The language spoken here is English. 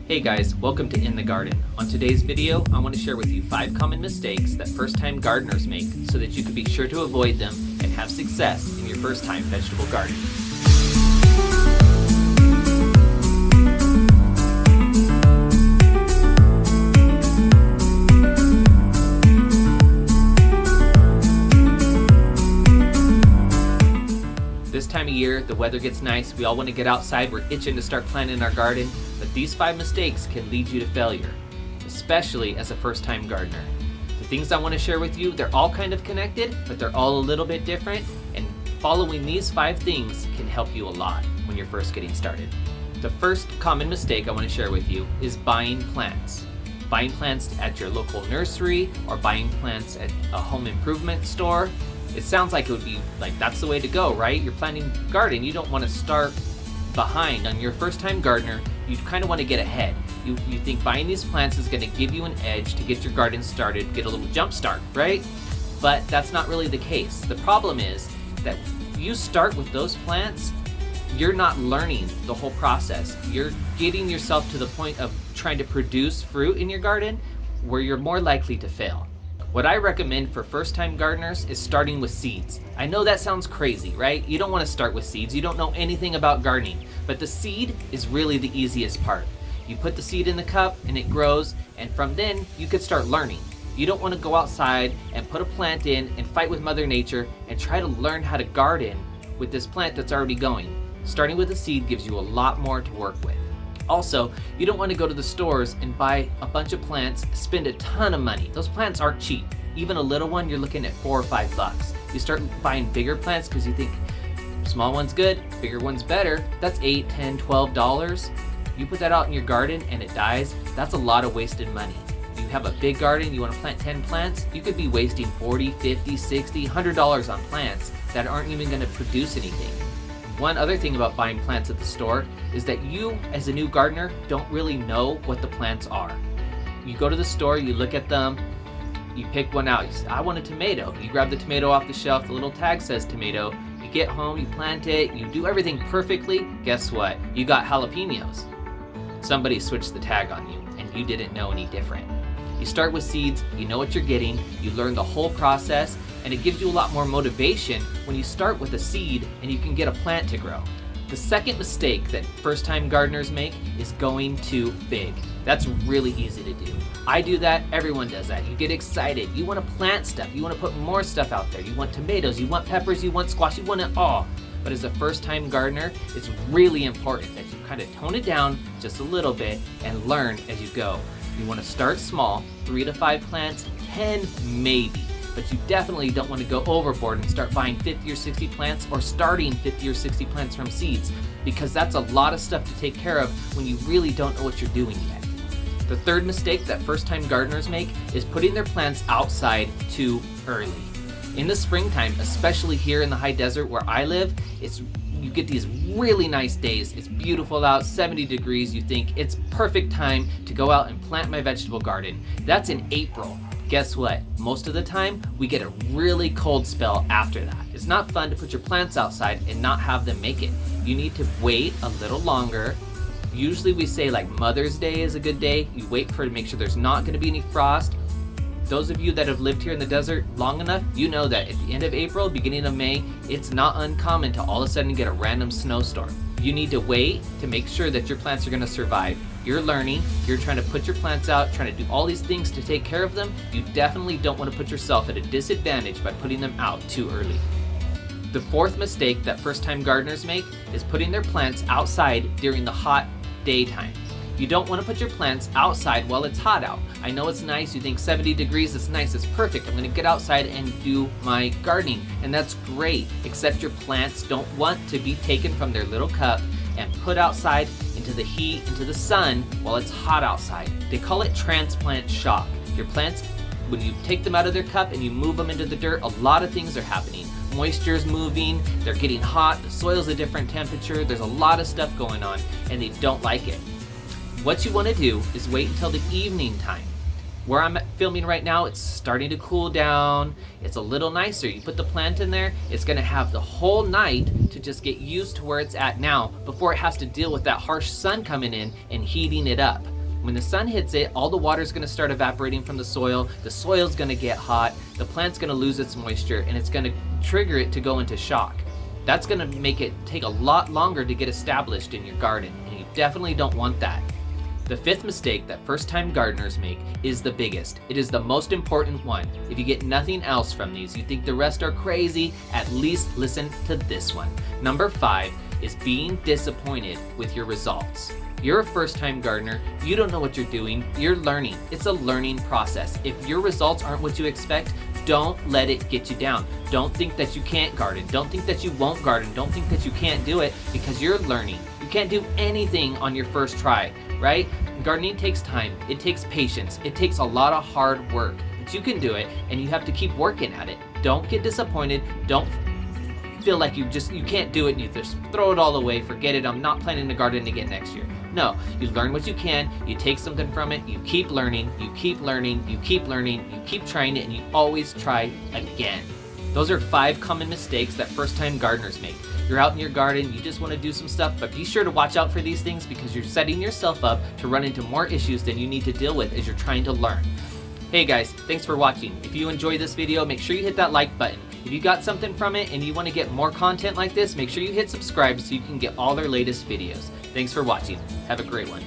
Hey guys, welcome to In the Garden. On today's video, I want to share with you 5 common mistakes that first-time gardeners make so that you can be sure to avoid them and have success in your first-time vegetable garden. This time of year, the weather gets nice, we all want to get outside, we're itching to start planting our garden, but these 5 mistakes can lead you to failure, especially as a first-time gardener. The things I want to share with you, they're all kind of connected, but they're all a little bit different, and following these 5 things can help you a lot when you're first getting started. The first common mistake I want to share with you is buying plants. Buying plants at your local nursery or buying plants at a home improvement store. It sounds like it would be like that's the way to go, right? You're planting a garden, you don't want to start behind on your first time gardener. You kind of want to get ahead. You think buying these plants is going to give you an edge to get your garden started, get a little jump start, right? But that's not really the case. The problem is that if you start with those plants, you're not learning the whole process. You're getting yourself to the point of trying to produce fruit in your garden where you're more likely to fail. What I recommend for first-time gardeners is starting with seeds. I know that sounds crazy, right? You don't want to start with seeds. You don't know anything about gardening, but the seed is really the easiest part. You put the seed in the cup and it grows, and from then you could start learning. You don't want to go outside and put a plant in and fight with Mother Nature and try to learn how to garden with this plant that's already going. Starting with a seed gives you a lot more to work with. Also, you don't want to go to the stores and buy a bunch of plants, spend a ton of money. Those plants aren't cheap. Even a little one, you're looking at $4 or $5. You start buying bigger plants because you think small one's good, bigger one's better. That's $8, $10, $12. You put that out in your garden and it dies, that's a lot of wasted money. You have a big garden, you want to plant 10 plants, you could be wasting $40, $50, $60, $100 on plants that aren't even going to produce anything. One other thing about buying plants at the store is that you, as a new gardener, don't really know what the plants are. You go to the store, you look at them, you pick one out, you say, I want a tomato. You grab the tomato off the shelf, the little tag says tomato, you get home, you plant it, you do everything perfectly, guess what? You got jalapenos. Somebody switched the tag on you, and you didn't know any different. You start with seeds, you know what you're getting, you learn the whole process, and it gives you a lot more motivation when you start with a seed and you can get a plant to grow. The second mistake that first-time gardeners make is going too big. That's really easy to do. I do that, everyone does that. You get excited, you want to plant stuff, you want to put more stuff out there. You want tomatoes, you want peppers, you want squash, you want it all. But as a first-time gardener, it's really important that you kind of tone it down just a little bit and learn as you go. You want to start small, 3 to 5 plants, 10 maybe. But you definitely don't want to go overboard and start buying 50 or 60 plants or starting 50 or 60 plants from seeds, because that's a lot of stuff to take care of when you really don't know what you're doing yet. The third mistake that first-time gardeners make is putting their plants outside too early. In the springtime, especially here in the high desert where I live, you get these really nice days. It's beautiful out, 70 degrees. You think it's perfect time to go out and plant my vegetable garden. That's in April. Guess what? Most of the time, we get a really cold spell after that. It's not fun to put your plants outside and not have them make it. You need to wait a little longer. Usually we say like Mother's Day is a good day. You wait for it to make sure there's not going to be any frost. Those of you that have lived here in the desert long enough, you know that at the end of April, beginning of May, it's not uncommon to all of a sudden get a random snowstorm. You need to wait to make sure that your plants are going to survive. You're learning, you're trying to put your plants out, trying to do all these things to take care of them. You definitely don't want to put yourself at a disadvantage by putting them out too early. The fourth mistake that first-time gardeners make is putting their plants outside during the hot daytime. You don't want to put your plants outside while it's hot out. I know it's nice, you think 70 degrees is nice, it's perfect. I'm going to get outside and do my gardening, and that's great, except your plants don't want to be taken from their little cup and put outside into the heat, into the sun while it's hot outside. They call it transplant shock. Your plants, when you take them out of their cup and you move them into the dirt, a lot of things are happening. Moisture is moving, they're getting hot, the soil's a different temperature, there's a lot of stuff going on, and they don't like it. What you want to do is wait until the evening time. Where I'm filming right now, it's starting to cool down. It's a little nicer. You put the plant in there, it's going to have the whole night to just get used to where it's at now before it has to deal with that harsh sun coming in and heating it up. When the sun hits it, all the water is going to start evaporating from the soil's going to get hot, the plant's going to lose its moisture, and it's going to trigger it to go into shock. That's going to make it take a lot longer to get established in your garden, and you definitely don't want that. The fifth mistake that first-time gardeners make is the biggest. It is the most important one. If you get nothing else from these, you think the rest are crazy, at least listen to this one. Number 5 is being disappointed with your results. You're a first-time gardener, you don't know what you're doing, you're learning. It's a learning process. If your results aren't what you expect, don't let it get you down. Don't think that you can't garden. Don't think that you won't garden. Don't think that you can't do it, because you're learning. You can't do anything on your first try, right? Gardening takes time. It takes patience. It takes a lot of hard work. But you can do it, and you have to keep working at it. Don't get disappointed. Don't feel like you can't do it and you just throw it all away, forget it, I'm not planning to garden again next year. No, you learn what you can, you take something from it, you keep learning, you keep learning, you keep learning, you keep trying it, and you always try again. Those are 5 common mistakes that first-time gardeners make. You're out in your garden, you just want to do some stuff, but be sure to watch out for these things, because you're setting yourself up to run into more issues than you need to deal with as you're trying to learn. Hey guys, thanks for watching. If you enjoyed this video, make sure you hit that like button. If you got something from it and you want to get more content like this, make sure you hit subscribe so you can get all their latest videos. Thanks for watching. Have a great one.